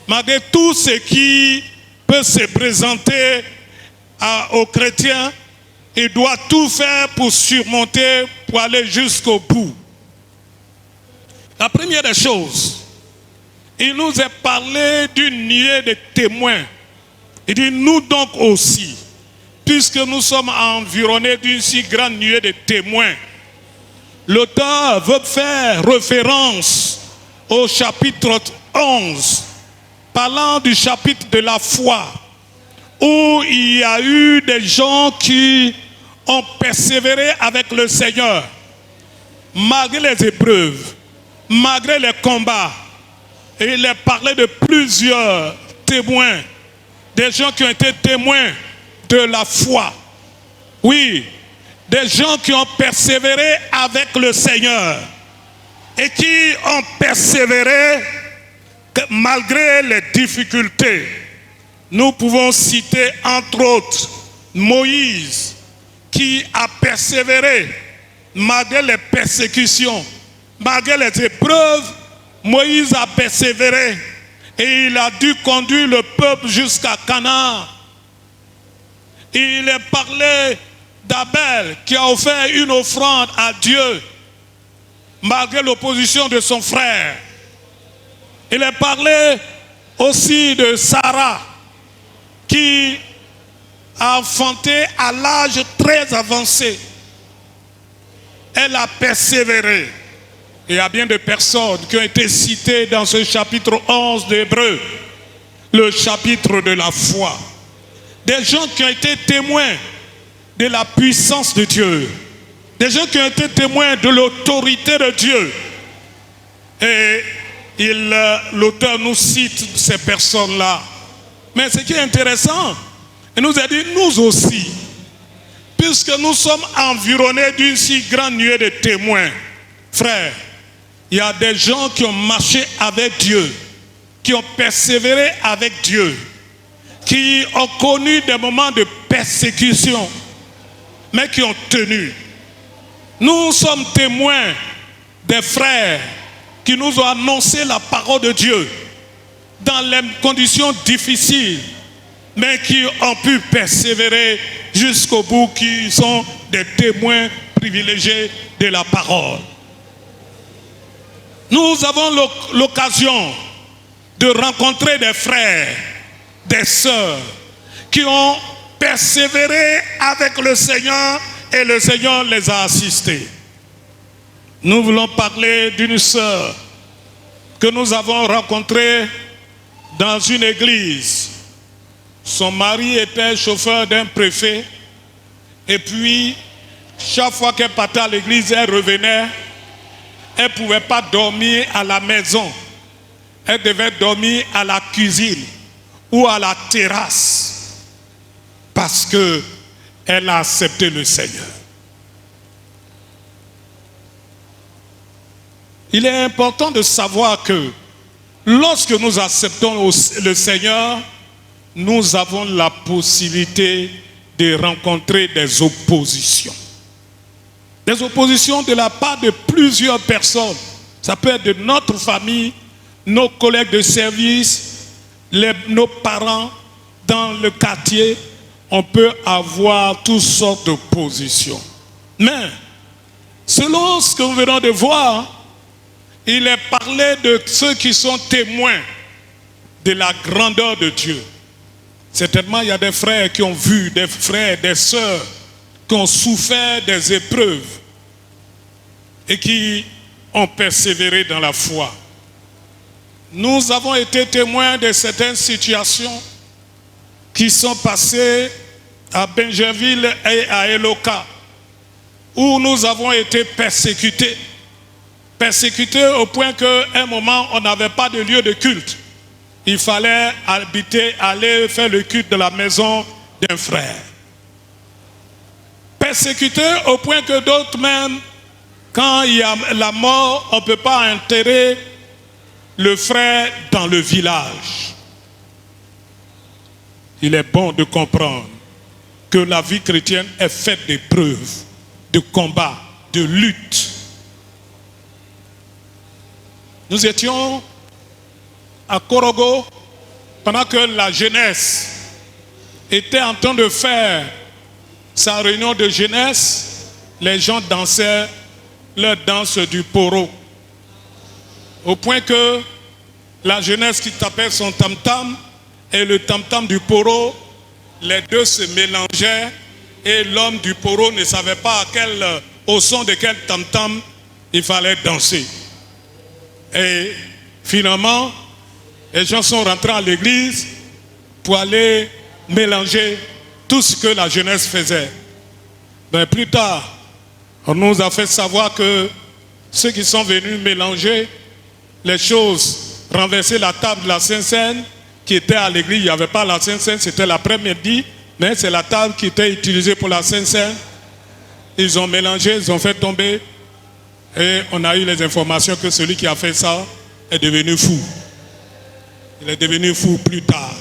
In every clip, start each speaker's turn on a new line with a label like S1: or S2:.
S1: malgré tout ce qui peut se présenter aux chrétiens, il doit tout faire pour surmonter, pour aller jusqu'au bout. La première des choses, il nous est parlé d'une nuée de témoins. Il dit, nous donc aussi, puisque nous sommes environnés d'une si grande nuée de témoins, l'auteur veut faire référence au chapitre 11, parlant du chapitre de la foi, où il y a eu des gens qui ont persévéré avec le Seigneur, malgré les épreuves, malgré les combats. Et il est parlé de plusieurs témoins, des gens qui ont été témoins de la foi. Oui, des gens qui ont persévéré avec le Seigneur et qui ont persévéré malgré les difficultés. Nous pouvons citer entre autres Moïse qui a persévéré malgré les persécutions, malgré les épreuves. Moïse a persévéré et il a dû conduire le peuple jusqu'à Canaan. Il est parlé d'Abel qui a offert une offrande à Dieu malgré l'opposition de son frère. Il est parlé aussi de Sarah qui a enfanté à l'âge très avancé. Elle a persévéré. Il y a bien de personnes qui ont été citées dans ce chapitre 11 d'Hébreux, le chapitre de la foi. Des gens qui ont été témoins de la puissance de Dieu. Des gens qui ont été témoins de l'autorité de Dieu. Et l'auteur nous cite ces personnes-là. Mais ce qui est intéressant, il nous a dit, nous aussi, puisque nous sommes environnés d'une si grande nuée de témoins, frères, il y a des gens qui ont marché avec Dieu, qui ont persévéré avec Dieu, qui ont connu des moments de persécution, mais qui ont tenu. Nous sommes témoins des frères qui nous ont annoncé la parole de Dieu dans les conditions difficiles, mais qui ont pu persévérer jusqu'au bout, qui sont des témoins privilégiés de la parole. Nous avons l'occasion de rencontrer des frères, des sœurs, qui ont persévéré avec le Seigneur et le Seigneur les a assistés. Nous voulons parler d'une sœur que nous avons rencontrée dans une église. Son mari était chauffeur d'un préfet et puis chaque fois qu'elle partait à l'église, elle revenait. Elle ne pouvait pas dormir à la maison. Elle devait dormir à la cuisine ou à la terrasse parce qu'elle a accepté le Seigneur. Il est important de savoir que lorsque nous acceptons le Seigneur, nous avons la possibilité de rencontrer des oppositions. Des oppositions de la part de plusieurs personnes. Ça peut être de notre famille, nos collègues de service, nos parents dans le quartier. On peut avoir toutes sortes d'oppositions. Mais, selon ce que nous venons de voir, il est parlé de ceux qui sont témoins de la grandeur de Dieu. Certainement, il y a des frères qui ont vu, des frères, des sœurs, qui ont souffert des épreuves et qui ont persévéré dans la foi. Nous avons été témoins de certaines situations qui sont passées à Benjerville et à Eloka, où nous avons été persécutés. Persécutés au point qu'à un moment, on n'avait pas de lieu de culte. Il fallait aller faire le culte de la maison d'un frère. Persécutés au point que d'autres même, quand il y a la mort, on ne peut pas enterrer le frère dans le village. Il est bon de comprendre que la vie chrétienne est faite d'épreuves, de combats, de luttes. Nous étions à Korogo pendant que la jeunesse était en train de faire sa réunion de jeunesse, les gens dansaient leur danse du poro. Au point que la jeunesse qui tapait son tam-tam et le tam-tam du poro, les deux se mélangeaient et l'homme du poro ne savait pas au son de quel tam-tam il fallait danser. Et finalement, les gens sont rentrés à l'église pour aller mélanger tout ce que la jeunesse faisait. Mais plus tard, on nous a fait savoir que ceux qui sont venus mélanger les choses, renverser la table de la Sainte-Seine qui était à l'église, il n'y avait pas la Sainte-Seine, c'était l'après-midi, mais c'est la table qui était utilisée pour la Sainte-Seine. Ils ont mélangé, ils ont fait tomber et on a eu les informations que celui qui a fait ça est devenu fou. Il est devenu fou plus tard.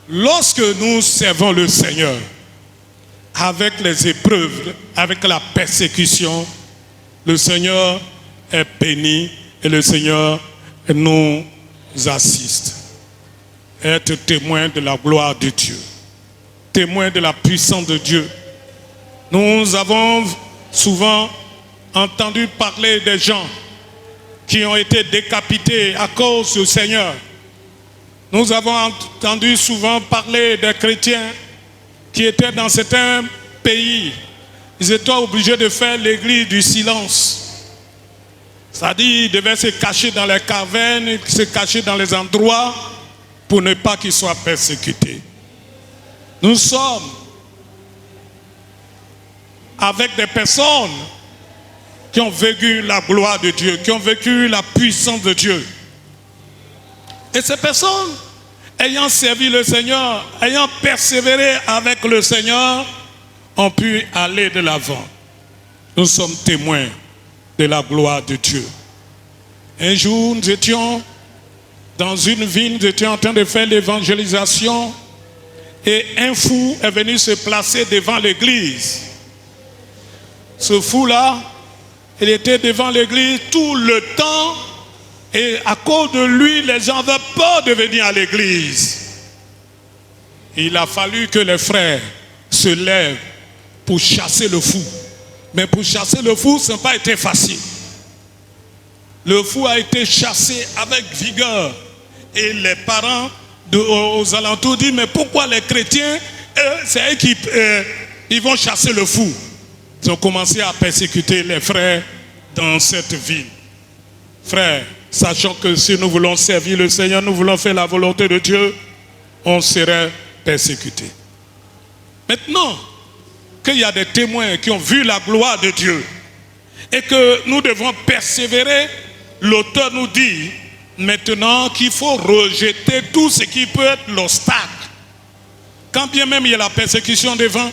S1: Lorsque nous servons le Seigneur, avec les épreuves, avec la persécution, le Seigneur est béni et le Seigneur nous assiste. Être témoin de la gloire de Dieu, témoin de la puissance de Dieu. Nous avons souvent entendu parler des gens qui ont été décapités à cause du Seigneur. Nous avons entendu souvent parler des chrétiens qui étaient dans certains pays. Ils étaient obligés de faire l'église du silence. C'est-à-dire qu'ils devaient se cacher dans les cavernes, se cacher dans les endroits pour ne pas qu'ils soient persécutés. Nous sommes avec des personnes qui ont vécu la gloire de Dieu, qui ont vécu la puissance de Dieu. Et ces personnes, ayant servi le Seigneur, ayant persévéré avec le Seigneur, ont pu aller de l'avant. Nous sommes témoins de la gloire de Dieu. Un jour, nous étions dans une ville, nous étions en train de faire l'évangélisation et un fou est venu se placer devant l'église. Ce fou-là, il était devant l'église tout le temps et à cause de lui, les gens avaient peur de venir à l'église. Il a fallu que les frères se lèvent pour chasser le fou. Mais pour chasser le fou, ça n'a pas été facile. Le fou a été chassé avec vigueur. Et les parents aux alentours disent, mais pourquoi les chrétiens, c'est eux qui ils vont chasser le fou? Ils ont commencé à persécuter les frères dans cette ville. Frères, sachant que si nous voulons servir le Seigneur, nous voulons faire la volonté de Dieu, on serait persécutés. Maintenant qu'il y a des témoins qui ont vu la gloire de Dieu et que nous devons persévérer, l'auteur nous dit maintenant qu'il faut rejeter tout ce qui peut être l'obstacle. Quand bien même il y a la persécution devant,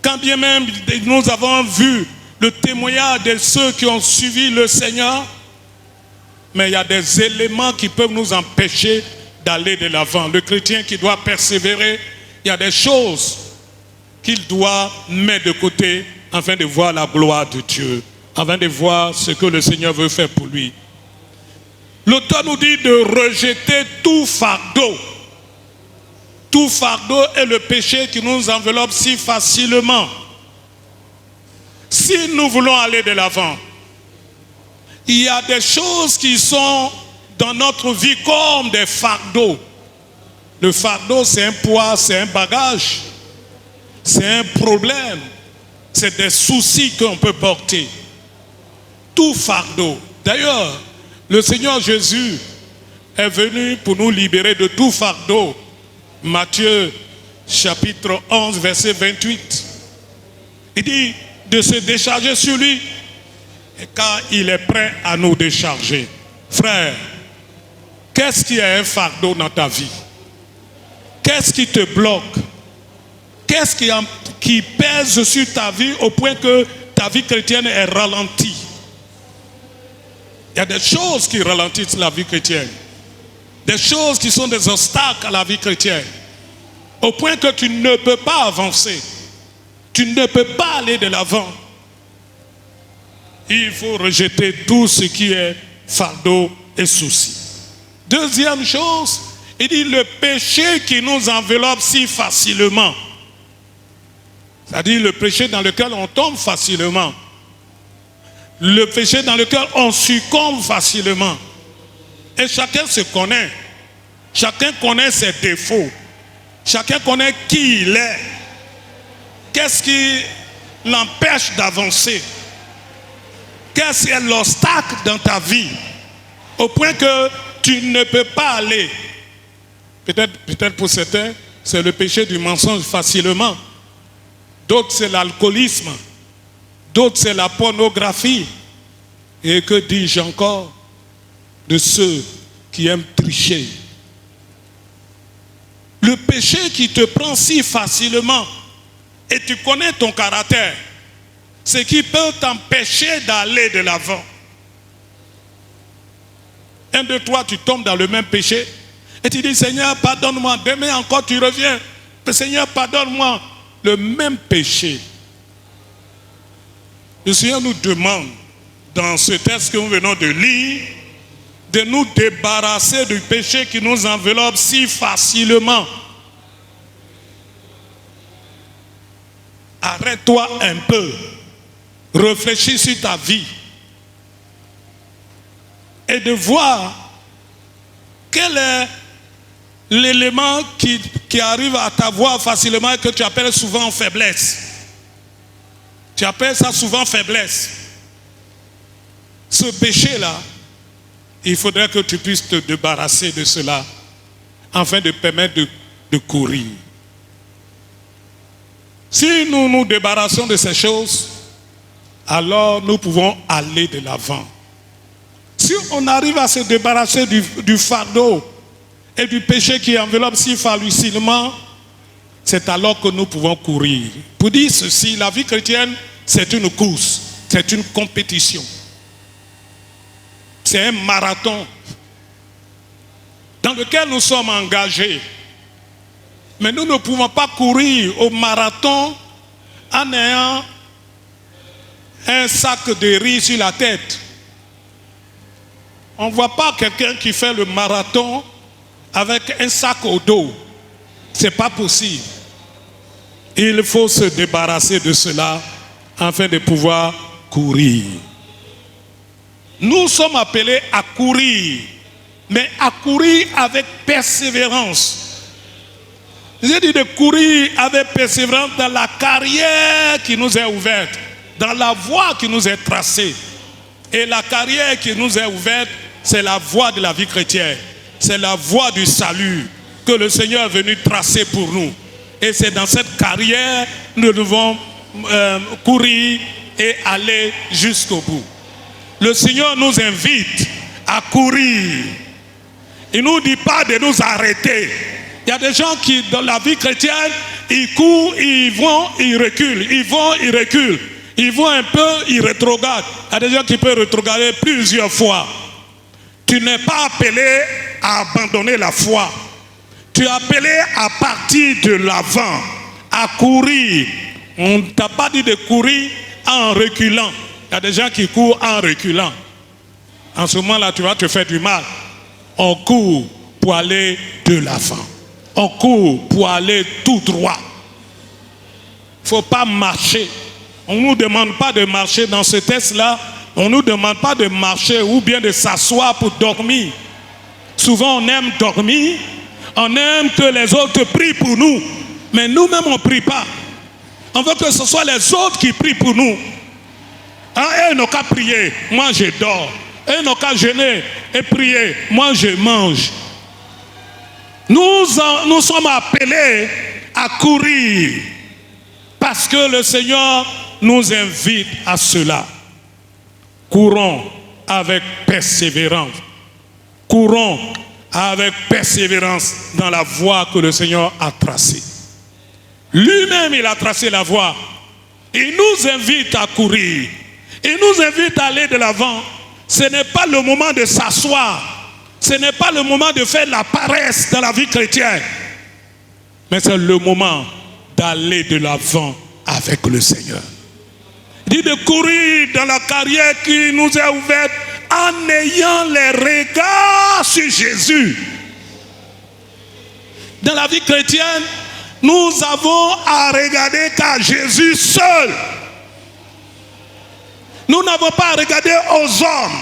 S1: quand bien même nous avons vu le témoignage de ceux qui ont suivi le Seigneur, mais il y a des éléments qui peuvent nous empêcher d'aller de l'avant. Le chrétien qui doit persévérer, il y a des choses qu'il doit mettre de côté afin de voir la gloire de Dieu, afin de voir ce que le Seigneur veut faire pour lui. L'auteur nous dit de rejeter tout fardeau. Tout fardeau est le péché qui nous enveloppe si facilement. Si nous voulons aller de l'avant, il y a des choses qui sont dans notre vie comme des fardeaux. Le fardeau, c'est un poids, c'est un bagage, c'est un problème, c'est des soucis qu'on peut porter. Tout fardeau. D'ailleurs, le Seigneur Jésus est venu pour nous libérer de tout fardeau. Matthieu chapitre 11, verset 28. Il dit de se décharger sur lui, car il est prêt à nous décharger. Frère, qu'est-ce qui est un fardeau dans ta vie? Qu'est-ce qui te bloque? Qu'est-ce qui pèse sur ta vie au point que ta vie chrétienne est ralentie? Il y a des choses qui ralentissent la vie chrétienne. Des choses qui sont des obstacles à la vie chrétienne. Au point que tu ne peux pas avancer. Tu ne peux pas aller de l'avant. Il faut rejeter tout ce qui est fardeau et souci. Deuxième chose, Il dit le péché qui nous enveloppe si facilement. C'est-à-dire le péché dans lequel on tombe facilement. Le péché dans lequel on succombe facilement. Et chacun se connaît. Chacun connaît ses défauts. Chacun connaît qui il est. Qu'est-ce qui l'empêche d'avancer? Qu'est-ce qui est l'obstacle dans ta vie? Au point que tu ne peux pas aller. Peut-être pour certains, c'est le péché du mensonge facilement. D'autres, c'est l'alcoolisme. D'autres, c'est la pornographie. Et que dis-je encore de ceux qui aiment tricher? Le péché qui te prend si facilement, et tu connais ton caractère, ce qui peut t'empêcher d'aller de l'avant. Un de toi, tu tombes dans le même péché, et tu dis, Seigneur, pardonne-moi. Demain encore, tu reviens. Seigneur, pardonne-moi. Le même péché. Le Seigneur nous demande, dans ce texte que nous venons de lire, de nous débarrasser du péché qui nous enveloppe si facilement. Arrête-toi un peu. Réfléchis sur ta vie. Et de voir quel est l'élément qui arrive à t'avoir facilement et que tu appelles souvent faiblesse. Tu appelles ça souvent faiblesse. Ce péché-là, il faudrait que tu puisses te débarrasser de cela afin de permettre de courir. Si nous nous débarrassons de ces choses, alors nous pouvons aller de l'avant. Si on arrive à se débarrasser du fardeau et du péché qui enveloppe si facilement, c'est alors que nous pouvons courir. Pour dire ceci, la vie chrétienne, c'est une course, c'est une compétition. C'est un marathon dans lequel nous sommes engagés. Mais nous ne pouvons pas courir au marathon en ayant un sac de riz sur la tête. On ne voit pas quelqu'un qui fait le marathon avec un sac au dos. Ce n'est pas possible. Il faut se débarrasser de cela afin de pouvoir courir. Nous sommes appelés à courir, mais à courir avec persévérance. J'ai dit de courir avec persévérance dans la carrière qui nous est ouverte, dans la voie qui nous est tracée. Et la carrière qui nous est ouverte, c'est la voie de la vie chrétienne. C'est la voie du salut que le Seigneur est venu tracer pour nous. Et c'est dans cette carrière que nous devons courir et aller jusqu'au bout. Le Seigneur nous invite à courir. Il ne nous dit pas de nous arrêter. Il y a des gens qui, dans la vie chrétienne, ils courent, ils vont, ils reculent. Ils vont, ils reculent. Ils vont un peu, ils rétrogradent. Il y a des gens qui peuvent rétrograder plusieurs fois. Tu n'es pas appelé à abandonner la foi. Tu es appelé à partir de l'avant, à courir. On ne t'a pas dit de courir en reculant. Il y a des gens qui courent en reculant. En ce moment-là, tu vas te faire du mal. On court pour aller de l'avant. On court pour aller tout droit. Il ne faut pas marcher. On ne nous demande pas de marcher dans ce texte-là. On ne nous demande pas de marcher ou bien de s'asseoir pour dormir. Souvent, on aime dormir. On aime que les autres prient pour nous. Mais nous-mêmes, on ne prie pas. On veut que ce soit les autres qui prient pour nous. Eux n'ont qu'à prier. Moi, je dors. Eux n'ont qu'à jeûner et prier. Moi, je mange. Nous sommes appelés à courir. Parce que le Seigneur nous invite à cela. Courons avec persévérance. Courons avec persévérance dans la voie que le Seigneur a tracée. Lui-même, il a tracé la voie. Il nous invite à courir. Il nous invite à aller de l'avant. Ce n'est pas le moment de s'asseoir. Ce n'est pas le moment de faire la paresse dans la vie chrétienne. Mais c'est le moment d'aller de l'avant avec le Seigneur. Il dit de courir dans la carrière qui nous est ouverte en ayant les regards sur Jésus. Dans la vie chrétienne, nous avons à regarder qu'à Jésus seul. Nous n'avons pas à regarder aux hommes.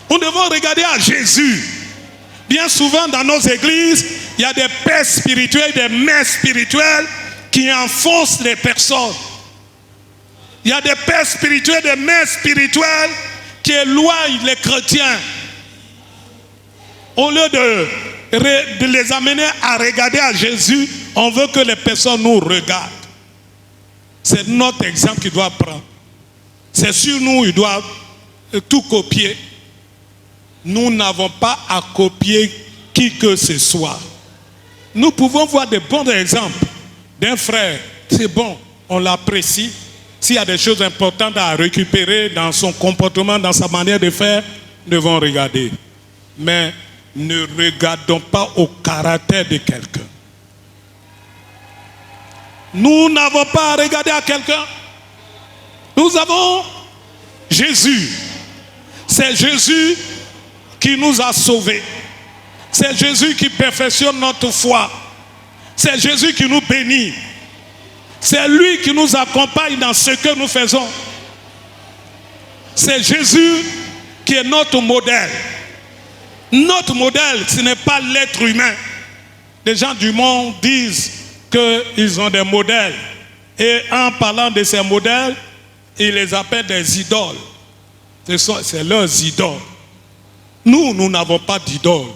S1: Nous devons regarder à Jésus. Bien souvent dans nos églises, il y a des pères spirituels, des mères spirituelles qui enfoncent les personnes. Il y a des pères spirituels, des mères spirituelles qui éloignent les chrétiens. Au lieu de les amener à regarder à Jésus, on veut que les personnes nous regardent. C'est notre exemple qu'ils doivent prendre. C'est sur nous, ils doivent tout copier. Nous n'avons pas à copier qui que ce soit. Nous pouvons voir des bons exemples d'un frère. C'est bon, on l'apprécie. S'il y a des choses importantes à récupérer dans son comportement, dans sa manière de faire, nous devons regarder. Mais ne regardons pas au caractère de quelqu'un. Nous n'avons pas à regarder à quelqu'un. Nous avons Jésus. C'est Jésus qui nous a sauvés. C'est Jésus qui perfectionne notre foi. C'est Jésus qui nous bénit. C'est lui qui nous accompagne dans ce que nous faisons. C'est Jésus qui est notre modèle. Notre modèle, ce n'est pas l'être humain. Les gens du monde disent qu'ils ont des modèles. Et en parlant de ces modèles, ils les appellent des idoles. C'est leurs idoles. Nous n'avons pas d'idole.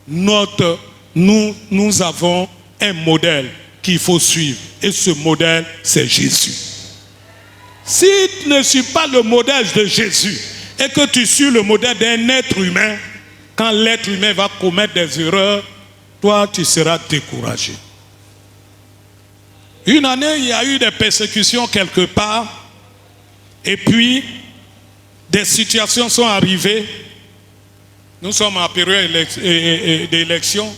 S1: Nous avons un modèle qu'il faut suivre. Et ce modèle, c'est Jésus. Si tu ne suis pas le modèle de Jésus et que tu suis le modèle d'un être humain, quand l'être humain va commettre des erreurs, toi, tu seras découragé. Une année, il y a eu des persécutions quelque part. Et puis, des situations sont arrivées. Nous sommes en période d'élection.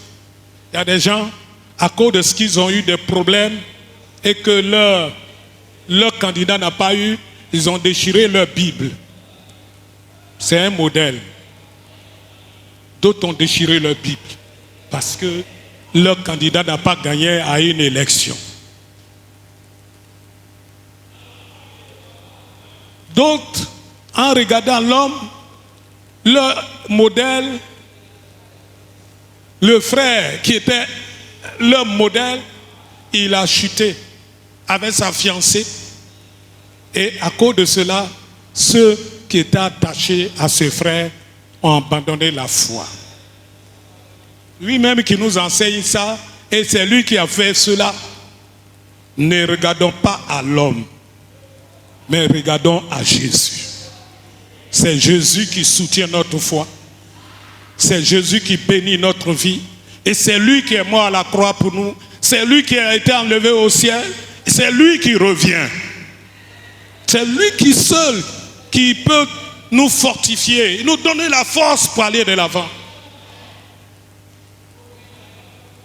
S1: Il y a des gens, à cause de ce qu'ils ont eu des problèmes et que leur candidat n'a pas eu, ils ont déchiré leur Bible. C'est un modèle. D'autres ont déchiré leur Bible parce que leur candidat n'a pas gagné à une élection. D'autres, en regardant l'homme, leur modèle, le frère qui était leur modèle, il a chuté avec sa fiancée. Et à cause de cela, ceux qui étaient attachés à ce frère ont abandonné la foi. Lui-même qui nous enseigne ça, et c'est lui qui a fait cela. Ne regardons pas à l'homme, mais regardons à Jésus. C'est Jésus qui soutient notre foi. C'est Jésus qui bénit notre vie. Et c'est lui qui est mort à la croix pour nous. C'est lui qui a été enlevé au ciel. C'est lui qui revient. C'est lui qui seul qui peut nous fortifier, nous donner la force pour aller de l'avant.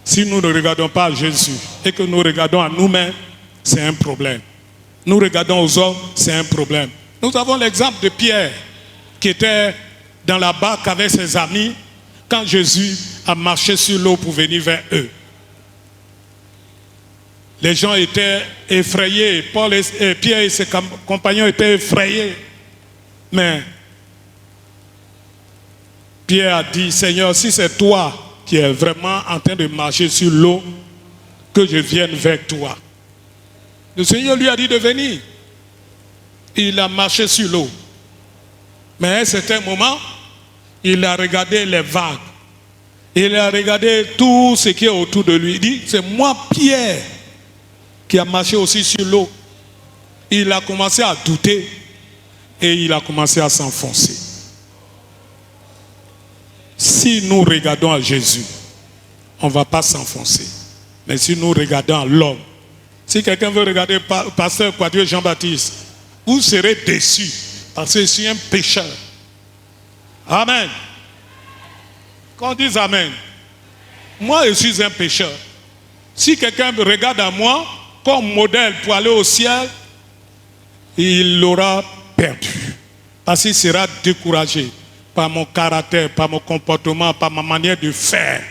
S1: Si nous ne regardons pas à Jésus et que nous regardons à nous-mêmes, c'est un problème. Nous regardons aux hommes, c'est un problème. Nous avons l'exemple de Pierre qui était dans la barque avec ses amis quand Jésus a marché sur l'eau pour venir vers eux. Les gens étaient effrayés. Pierre et ses compagnons étaient effrayés. Mais Pierre a dit, Seigneur, si c'est toi qui es vraiment en train de marcher sur l'eau, que je vienne vers toi. Le Seigneur lui a dit de venir. Il a marché sur l'eau. Mais à un certain moment, il a regardé les vagues. Il a regardé tout ce qui est autour de lui. Il dit, c'est moi, Pierre, qui a marché aussi sur l'eau. Il a commencé à douter et il a commencé à s'enfoncer. Si nous regardons à Jésus, on ne va pas s'enfoncer. Mais si nous regardons à l'homme, si quelqu'un veut regarder Pasteur Quadieux Jean-Baptiste, vous serez déçus parce que je suis un pécheur. Amen. Qu'on dise Amen. Moi, je suis un pécheur. Si quelqu'un me regarde à moi comme modèle pour aller au ciel, il l'aura perdu. Parce qu'il sera découragé par mon caractère, par mon comportement, par ma manière de faire.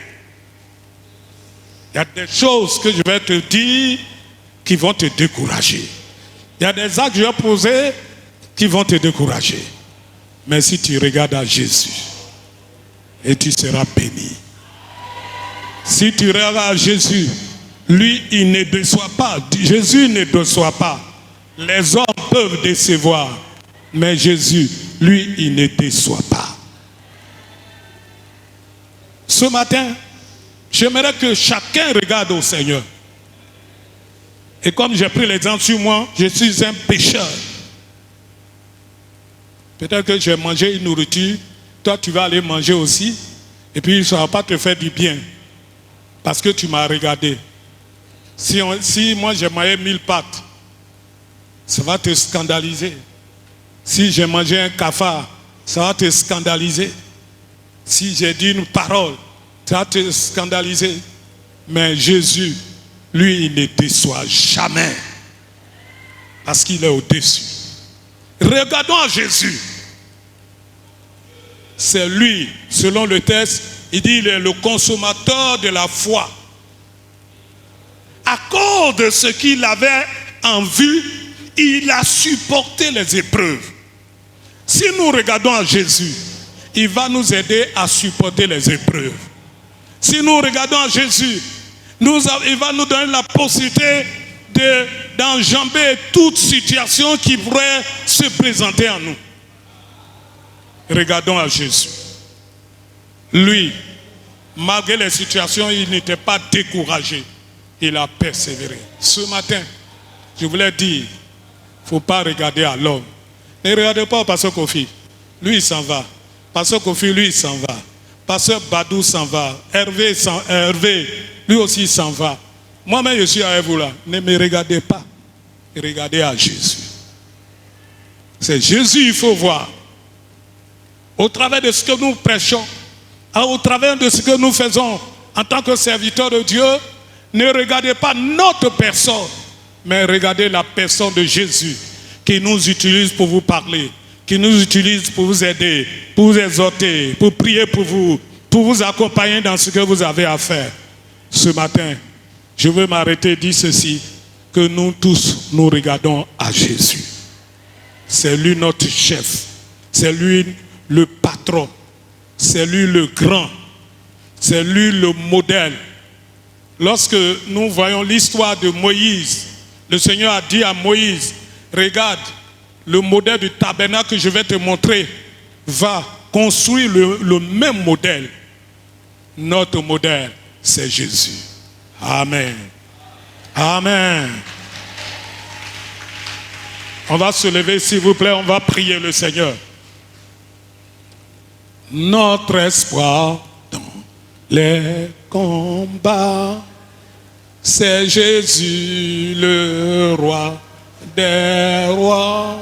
S1: Il y a des choses que je vais te dire qui vont te décourager. Il y a des actes que je vais poser qui vont te décourager. Mais si tu regardes à Jésus, et tu seras béni. Si tu regardes à Jésus, lui, il ne déçoit pas. Jésus ne déçoit pas. Les hommes peuvent décevoir, mais Jésus, lui, il ne déçoit pas. Ce matin, j'aimerais que chacun regarde au Seigneur. Et comme j'ai pris l'exemple sur moi, je suis un pécheur. Peut-être que j'ai mangé une nourriture, toi tu vas aller manger aussi, et puis ça ne va pas te faire du bien, parce que tu m'as regardé. Si moi j'ai mangé 1000 pâtes, ça va te scandaliser. Si j'ai mangé un cafard, ça va te scandaliser. Si j'ai dit une parole, ça va te scandaliser. Mais Jésus, lui, il ne déçoit jamais. Parce qu'il est au-dessus. Regardons à Jésus. C'est lui, selon le texte, il dit il est le consommateur de la foi. À cause de ce qu'il avait en vue, il a supporté les épreuves. Si nous regardons à Jésus, il va nous aider à supporter les épreuves. Si nous regardons à Jésus, il va nous donner la possibilité d'enjamber toute situation qui pourrait se présenter à nous. Regardons à Jésus. Lui, malgré les situations, il n'était pas découragé. Il a persévéré. Ce matin, je voulais dire, il ne faut pas regarder à l'homme. Ne regardez pas au pasteur Kofi. Lui, il s'en va. Pasteur Kofi, lui, il s'en va. Pasteur Badou s'en va. Hervé, lui aussi, il s'en va. Moi-même, je suis avec vous là. Ne me regardez pas. Regardez à Jésus. C'est Jésus, il faut voir. Au travers de ce que nous prêchons, au travers de ce que nous faisons en tant que serviteurs de Dieu, ne regardez pas notre personne, mais regardez la personne de Jésus qui nous utilise pour vous parler, qui nous utilise pour vous aider, pour vous exhorter, pour prier pour vous accompagner dans ce que vous avez à faire. Ce matin, je veux m'arrêter et dire ceci, que nous tous, nous regardons à Jésus. C'est lui notre chef, c'est lui le patron, c'est lui le grand, c'est lui le modèle. Lorsque nous voyons l'histoire de Moïse, le Seigneur a dit à Moïse, regarde, le modèle du tabernacle que je vais te montrer va construire le même modèle. Notre modèle, c'est Jésus. Amen. Amen. On va se lever, s'il vous plaît, on va prier le Seigneur. Notre espoir dans les combats, c'est Jésus le roi des rois.